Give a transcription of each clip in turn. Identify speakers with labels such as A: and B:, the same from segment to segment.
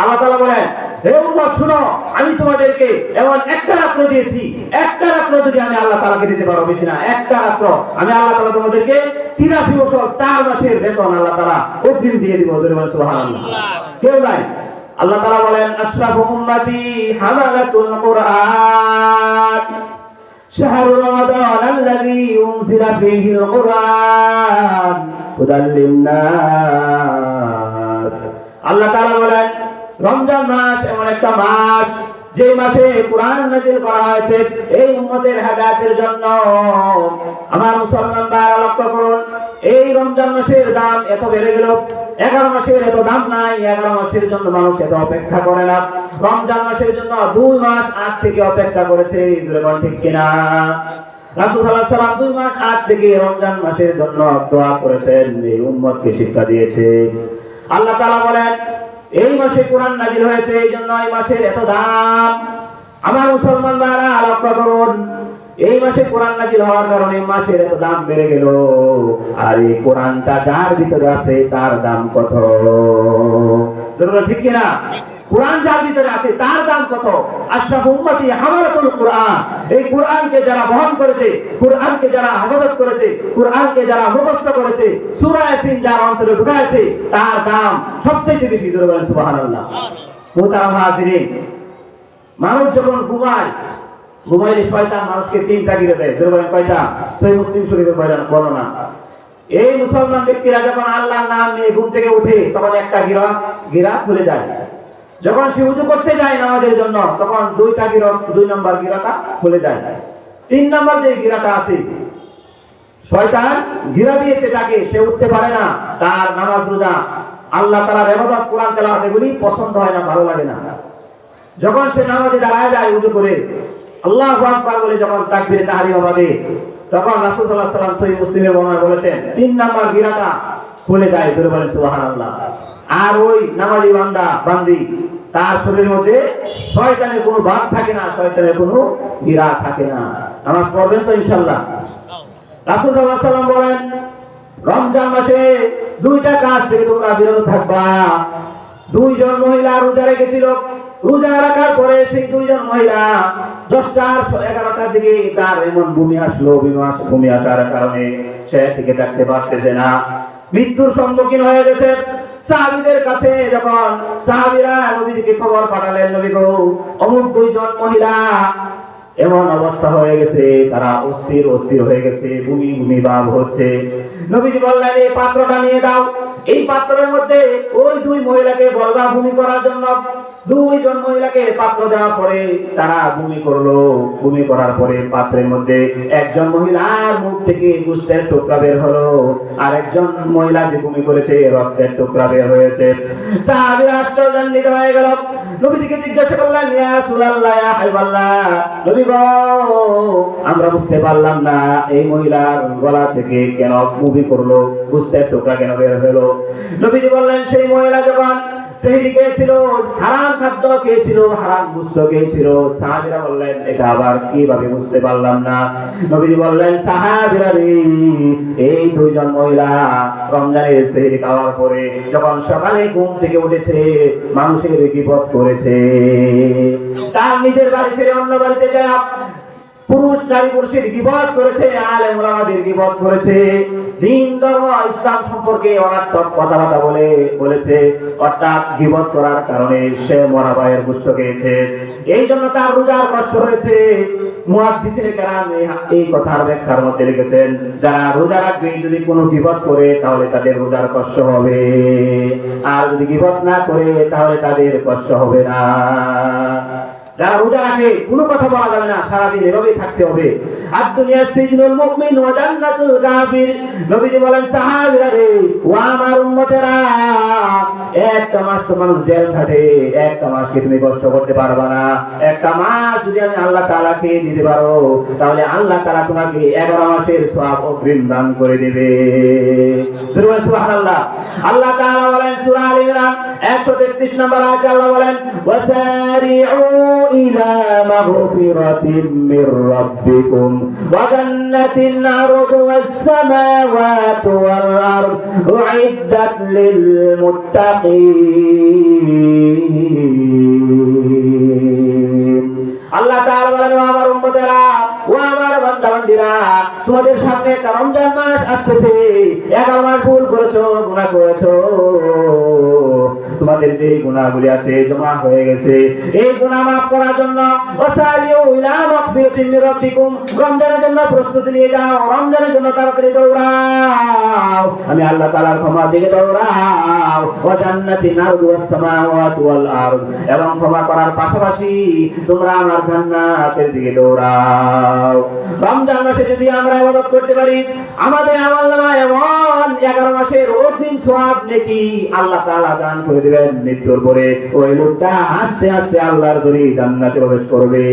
A: আল্লাহ তাআলা বলেন, হে উম্মত শুনো, আমি তোমাদেরকে এমন একটা রাত্র দিয়েছি, একটা রাত্র যদি আমি আল্লাহ তাআলাকে দিতে পারো, বেশি না, একটা রাত্র আমি আল্লাহ তাআলা তোমাদেরকে 83 বছর 4 মাসের বেতন আল্লাহ তাআলা অগ্রিম দিয়ে দিব। সুবহানাল্লাহ। কেউ নাই। আল্লাহ তাআলা বলেন, আশরাফু উম্মতি হামালাতুল কুরআন শাহরু রমাদান আল্লাযী উনজিলা ফীহিল কুরআন হুদাল লিন-নাস। আল্লাহ তাআলা বলেন, রমজান মাস এমন একটা মাস যে মাসে কুরআন নাযিল করা হয়েছে এই উম্মতের হেদায়েতের জন্য। আমার মুসলমান ভাইরা লক্ষ্য করুন, এই রমজান মাসের দাম এত বেড়ে গেল। 11 মাসের এত দাম নাই, 11 মাসের জন্য মানুষ এত অপেক্ষা করে না। রমজান মাসের জন্য 2 মাস আগ থেকে অপেক্ষা করেছে, বলেন ঠিক কিনা? রাসূল সাল্লাল্লাহু আলাইহি ওয়াসাল্লাম 2 মাস আগ থেকে রমজান মাসের জন্য দোয়া করেছেন, এই উম্মতকে শিক্ষা দিয়েছে। আল্লাহ তাআলা বলেন, এই মাসে কোরআন নাযিল হয়েছে, এই জন্য এই মাসের এত দাম। আমার মুসলমান ভাইরা লক্ষ্য করুন, এই মাসে কোরআন নাযিল হওয়ার কারণে মাসের এত দাম বেড়ে গেল। আর এই কোরআনটা যার ভিতরে আছে তার দাম কত? ঠিক কিনা? কোরআন যার ভিতরে আছে তার দাম কত? আশরাফু উম্মতি হামালাতুল কুরআন। এই কোরআনকে যারা বহন করেছে, কোরআনকে যারা হেফাজত করেছে, কোরআনকে যারা মুখস্থ করেছে, সূরা ইয়াসিন যার অন্তরে ঢুকাইছে, তার দাম সবচেয়ে বেশি। সুবহানাল্লাহ। মুহতারাম হাজিরিন, মানুষ যখন ঘুমাইলে শয়তান মানুষকে 3টা গিরে দেয়। কয়টা? সহিহ মুসলিম শরীফের বর্ণনা। এই মুসলমান ব্যক্তিরা যখন আল্লাহর নাম নিয়ে ঘুম থেকে উঠে, তখন একটা গিরা খুলে যায়। যখন সে ওযু করতে যায় নামাজের জন্য, তখন 2 নম্বর গিরাটা খুলে যায়। 3 নম্বর যে গিরাটা আছে, শয়তান গিরা দিয়েছে তাকে, সে উঠতে পারে না। তার নামাজ রোজা, আল্লাহ তাআলার ইবাদত, কোরআন তেলাওয়াত এগুলি পছন্দ হয় না, ভালো লাগে না। যখন সে নামাজে দাঁড়ায় যায় ওযু করে, আল্লাহু আকবার বলে যখন তাকবীরে তাহরিমা বাঁধে, তখন রাসূল সাল্লাল্লাহু আলাইহি ওয়াসাল্লাম সহিহ মুসলিমের বর্ণনায় বলেছেন 3 নম্বর গিরাটা খুলে যায়। বলেন সুবহানাল্লাহ। আর ওই নামাজি বান্দি তার শরীরের মধ্যে শয়তানের কোনো ভাব থাকে না, শয়তানের কোনো গিরা থাকে না। নামাজ পড়বেন তো ইনশাআল্লাহ। রাসূল সাল্লাল্লাহু আলাইহি ওয়াসাল্লাম বলেন, রমজান মাসে 2টা কাজ থেকে তোমরা বিরত থাকবা। 2 জন মহিলা রোজা রেখেছিল, রোজা রাখার পরে সেই 2 জন মহিলা 10টা 11টার দিকে তার এমন বমি আসলো, বমি আসার কারণে সে থেকে থাকতে পারতেছে না, মৃত্যুর সম্মুখীন হয়ে গেছে। সাহাবীদের কাছে যখন সাহাবীরা নবীকে খবর পাঠালেন, নবী গো, অমুক 2 জন মহিলা এমন অবস্থা হয়ে গেছে, তারা অস্থির হয়ে গেছে, বমি ভাব হচ্ছে। নবীজি বললেন, এই পাত্রটা নিয়ে দাও। এই পাত্রের মধ্যে ওই 2 মহিলাকে বলবা বমি করার জন্য। 2 জন মহিলাকে পাত্র দেওয়ার পরে তারা বমি করলো। বমি করার পরে পাত্রের মধ্যে একজন মহিলার মুখ থেকে গোশতের টুকরা বের হলো, আর একজন মহিলা যে বমি করেছে রক্তের টুকরা বের হয়েছে। সাহাবীরা আশ্চর্যান্বিত হয়ে গেল। নবীজিকে জিজ্ঞাসা করলেন, ইয়া রাসূলুল্লাহ, ইয়া হাবিবাল্লাহ, নবী গো, আমরা বুঝতে পারলাম না এই মহিলার গলা থেকে কেন বমি করলো, গোশতের টুকরা কেন বের হলো। নবীজি বললেন, সেই মহিলা যখন সেহরি খেয়েছিল, হারাম খাদ্য খেয়েছিল, হারাম গোশত খেয়েছিল। সাহাবীরা বললেন, এটা আবার কিভাবে বুঝতে পারলাম না। নবীজি বললেন, সাহাবীরা রে, এই 2 জন মহিলা রমজানের সেহরি খাওয়ার পরে যখন সকালে ঘুম থেকে উঠেছে, মানুষের গীবত করেছে। তার নিজের বাড়ি ছেড়ে অন্য বাড়িতে যায় নারী পুরুষের গীবত করেছে, আলেম ওলামাদের গীবত করেছে, দ্বীন ধর্ম ইসলাম সম্পর্কে অনার্থক কথাবার্তা বলেছে। অর্থাৎ গীবত করার কারণে সে মরা ভাইয়ের গোশত খেয়েছে, এই জন্য তার রোজার কষ্ট হয়েছে। মুহাদ্দিসিনে কেরাম এই কথার ব্যাখ্যার মধ্যে লিখেছেন, যারা রোজা রাখবে যদি কোনো গীবত করে তাহলে তাদের রোজার কষ্ট হবে, আর যদি গীবত না করে তাহলে তাদের কষ্ট হবে না। যারা রোজা রাখে কোনো কথা বলা যাবে না, সারাদিন এভাবেই থাকতে হবে। আর দুনিয়া সিজনুল মুমিন ওয়া জান্নাতুল কাফির। নবীজি বলেন, সাহাবীরা রে, ও আমার উম্মতেরা, একটা মাস তো মানুষ জেল খাটে, একটা মাসকে তুমি কষ্ট করতে পারবা না। একটা মাস যদি আমি আল্লাহ তাআলাকে দিতে পারো, তাহলে আল্লাহ তাআলা তোমাকে 11 মাসের সওয়াব অগ্রিম দান করে দেবে। সুবহানাল্লাহ। আল্লাহ তাআলা বলেন সূরা আল ইমরান 133 নম্বর আয়াতে আল্লাহ বলেন, ওয়াসারিউ ইলা মাগফিরাতিন মির রাব্বিকুম ওয়া জান্নাতিন আরদুহাস সামাওয়াতু ওয়াল আরদ উইদ্দাত লিল মুত্তাকিন। তোমাদের সামনে একটা রমজান মাস আসতেছে, 11 মাস ভুল করেছো, গুনাহ করেছো, তোমাদের যে গুনাহগুলি আছে জমা হয়ে গেছে, এই গুনাহ মাফ করার জন্য ওয়াসালিউ ইলা মাগফিরাতিন মির রাব্বিকুম, রমজানের জন্য প্রস্তুতি নিয়ে যাও, রমজানের জন্য তাড়াতাড়ি দৌড়াও, আমি আল্লাহ তাআলার ক্ষমার দিকে দৌড়াও, ওয়া জান্নাতিন আরদুহাস সামাওয়াতু ওয়াল আরদ, এবং ক্ষমা করার পাশাপাশি তোমরা আমার জান্নাতের দিকে দৌড়াও। রমজান মাসে যদি আমরা ইবাদত করতে পারি, আমাদের আমলনামায় এমন 11 মাসের অগ্রিম সওয়াব নেকি আল্লাহ তাআলা দান করে দিবেন। মৃত্যুর পরে ওই লোকটা আস্তে আস্তে আল্লাহর ঘরে জান্নাতে প্রবেশ করবে।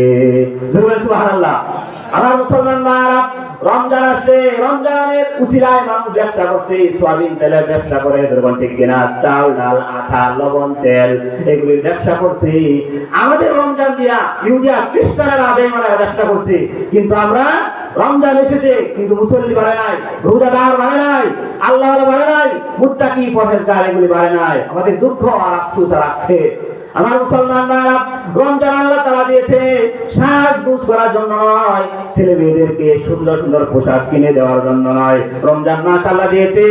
A: সুবহানাল্লাহ। আমার মুসলমান ভাইরা, রমজান আসছে, রমজানের উসিলায় মানুষ ব্যবসা করছে, সোয়াবিন তেলের ব্যবসা করে, ধরবেন ঠিক কিনা, চাল ডাল আটা লবণ তেল এগুলির ব্যবসা করছে। আমাদের রমজান দিয়া ইহুদিয়া খ্রিস্টানেরা বেঈমানেরা ব্যবসা করছে, কিন্তু আমরা রমজান এসেছে কিন্তু মুসল্লি বাড়ে নাই, রোজাদার বাড়ে নাই, আল্লাহ বাড়ে নাই, মুত্তাকি পরহেজগার এগুলি বাড়ে নাই। আমাদের দুঃখ আর আফসোস আর আক্ষেপ। আমার মুসলমান ভাইরা, রমজান আল্লাহ তাআলা দিয়েছে সাজগোজ করার জন্য নয়, ছেলে মেয়েদেরকে সুন্দর সুন্দর পোশাক কিনে দেওয়ার জন্য নয়। রমজান মাস আল্লাহ দিয়েছে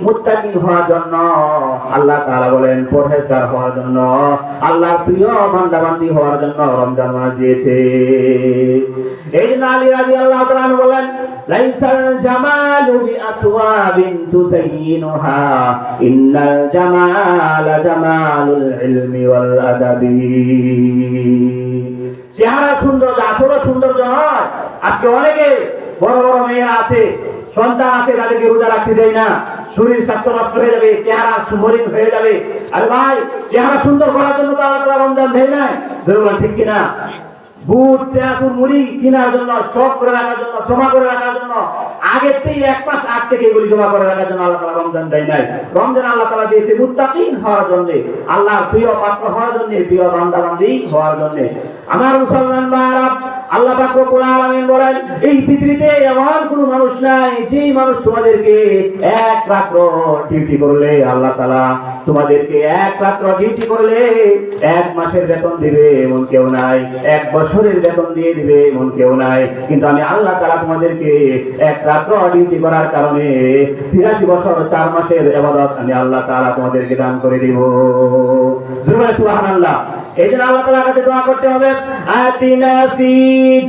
A: মুত্তাকিন হওয়ার জন্য। আল্লাহ তাআলা বলেন পরহেজগার হওয়ার জন্য, আল্লাহর প্রিয় বান্দা বান্দি হওয়ার জন্য রমজান মাস দিয়েছে। এই জন্য আলী রাদিয়াল্লাহু তাআলা বলেন, লাইসাল জামালু বিআসওয়াবিন তুসাইয়িনুহা, ইন্নাল জামালা জামালুল ইলমি ওয়াল আদাবি। চেহারা সুন্দর, আসলে সৌন্দর্য নয়। আজকে অনেকে বড় বড় মেয়েরা আছে, সন্তান আছে, তাদেরকে রোজা রাখতে দেয় না, শরীর স্বাস্থ্য নষ্ট হয়ে যাবে, চেহারা মলিন হয়ে যাবে। আরে ভাই, চেহারা সুন্দর করার জন্য তো আল্লাহ রমজান দেয় না, জরুরি ঠিক কিনা? বুট চেয়াসুর মুড়ি কেনার জন্য, স্টক করে রাখার জন্য, জমা করে রাখার জন্য, আগের থেকে 1 মাস আগ থেকে এগুলি জমা করে রাখার জন্য আল্লাহ তাআলা রমজান দেয় নাই। রমজান আল্লাহ তাআলা দিয়েছে মুত্তাকিন হওয়ার জন্য, আল্লাহর প্রিয় পাত্র হওয়ার জন্য, প্রিয় বান্দা বান্দি হওয়ার জন্য। আমার মুসলমান ভাইরা, আল্লাহ পাক রব্বুল আলামিন বলেন, এই পৃথিবীতে এমন কোন মানুষ নাই যে মানুষ তোমাদেরকে 1 রাত্র ডিউটি করলে, আল্লাহ তাআলা তোমাদেরকে 1 রাত্র ডিউটি করলে 1 মাসের বেতন দিবে এমন কেউ নাই, 1 বছরের বেতন দিয়ে দিবে এমন কেউ নাই। কিন্তু আমি আল্লাহ তাআলা তোমাদেরকে 1 রাত্র ডিউটি করার কারণে 83 বছর 4 মাসের ইবাদত আমি আল্লাহ তাআলা তোমাদেরকে দান করে দেব। সুবহানাল্লাহ। এই জন্য আল্লাহ তাআলার কাছে দোয়া করতে হবে, আতিনা ফি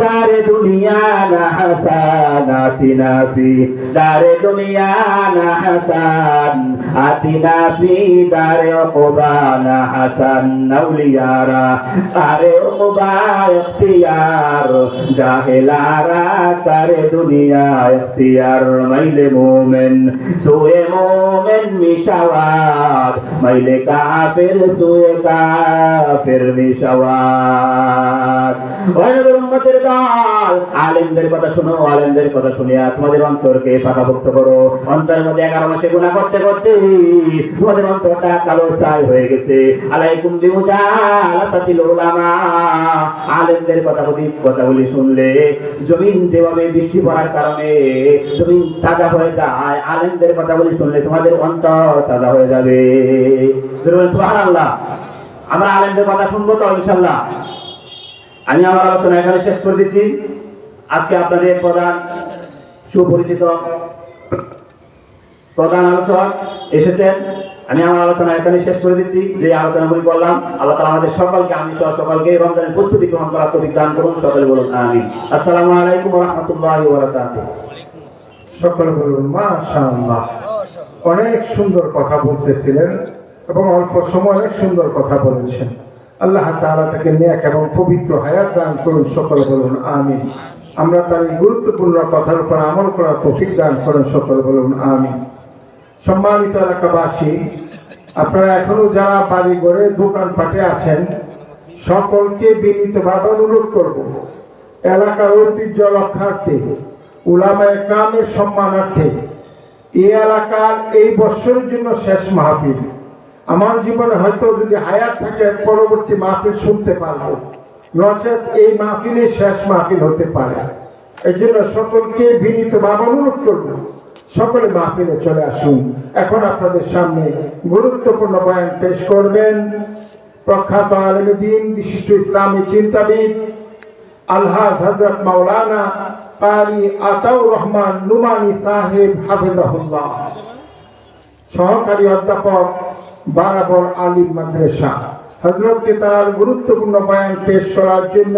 A: দারে দুনিয়া না হাসান, আতিনা ফি দারে দুনিয়া না হাসান, আতিনা ফি দারে উকবা না হাসান, আউলিয়ারা সারে উকবা ইখতিয়ার, জাহেলারা সারে দুনিয়া ইখতিয়ার, মাইলে মুমিন সুয়ে মুমিন মিশাওয়ার, মাইলে কাফির সুয়ে কাফির মিশাওয়ার। ওই নবীর উম্মতের দল, আলেমদের কথা শোনো, আলেমদের কথা শুনিয়া তোমাদের অন্তরকে পাকাপোক্ত করো। অন্তরের মধ্যে 11 মাসে গুনাহ করতে করতে তোমাদের অন্তরটা কালো ছাই হয়ে গেছে। আলাইকুম বিমুজালাসাতিল উলামা, আলেমদের কথাগুলি শুনলে জমিন যেভাবে বৃষ্টি পড়ার কারণে জমিন তাজা হয়ে যায়, আলেমদের কথাগুলি শুনলে তোমাদের অন্তর তাজা হয়ে যাবে। সুবহানাল্লাহ। আমরা আলেমদের কথা শুনবো তো ইনশাআল্লাহ। আমি আমার আলোচনা এখানে শেষ করে দিচ্ছি। আজকে আপনাদের প্রধান সুপরিচিত প্রধান আলোচক এসেছেন, আমি আমার আলোচনা এখানে শেষ করে দিচ্ছি। যে আলোচনাগুলি করলাম, আল্লাহ তাআলা আমাদের সকলকে, আমি সহ সকলকে রমজানের প্রস্তুতি গ্রহণ করার তৌফিক দান করুন। সকলে বলুন আমিন। আসসালামু আলাইকুম ওয়া রাহমাতুল্লাহি ওয়া বারাকাতুহু।
B: সকলে বলুন মাশাআল্লাহ। অনেক সুন্দর কথা বলতেছিলেন এবং অল্প সময় অনেক সুন্দর কথা বলেছেন। আল্লাহ তাআলা তাকে নেক এবং পবিত্র হায়াত দান করুন। সকলে বলুন আমিন। আমরা তার এই গুরুত্বপূর্ণ কথার উপর আমল করার তৌফিক দান করুন। সকলে বলুন আমিন। সম্মানিত এলাকাবাসী, আপনারা এখনো যারা বাড়ি ঘরে দোকানপাটে আছেন, সকলকে বিনীতভাবে অনুরোধ করব, এলাকার ঐতিহ্য রক্ষার্থে, উলামায়ে কেরামের সম্মানার্থে, এই এলাকার এই বছরের জন্য শেষ মাহফিল। আমার জীবনে হয়তো যদি হায়াত থাকে পরবর্তী মাহফিল শুনতে পারবো, নচেত এই মাহফিলে শেষ মাহফিল হতে পারে। এই জন্য সকলকে বিনীতভাবে অনুরোধ করব, সকলে মাহফিলে চলে আসুন। এখন আপনাদের সামনে গুরুত্বপূর্ণ বয়ান পেশ করবেন প্রখ্যাত আলেম দ্বীন, বিশিষ্ট ইসলামী চিন্তাবিদ, আলহাজ হযরত মাওলানা কারি আতাউর রহমান নুমানি সাহেব হাফিজাহুল্লাহ, সহকারী অধ্যাপক বারাবর আলী মাদ্রাসা। হযরতকে তার গুরুত্বপূর্ণ বয়ান পেশ করার জন্য